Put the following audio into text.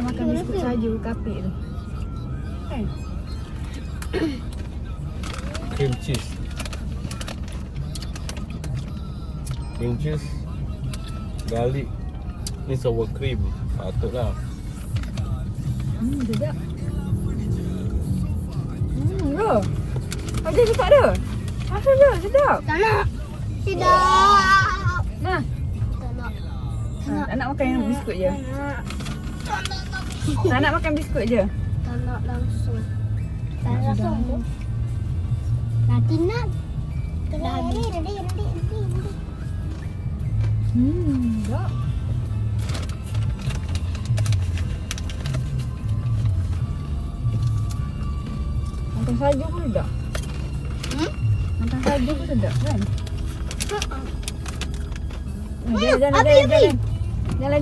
makan biskut salju kapik tu. Kan? Cream cheese. Cream cheese. Garlic. Ni sour cream. Patutlah. Sedap. Ya. Ada cakap dah. Rasa dah, sedap. Tak nak. Sedap. Nah. Tak nak. Tak nak makan yang biskut je. Tak nak. Tak nak makan biskut je. Tak nak langsung. Tak nak langsung. Nanti nak. Dah habis. Nanti. Sedap. Makan salju pun sedap. Makan salju pun sedap kan? Jalan. Jalan.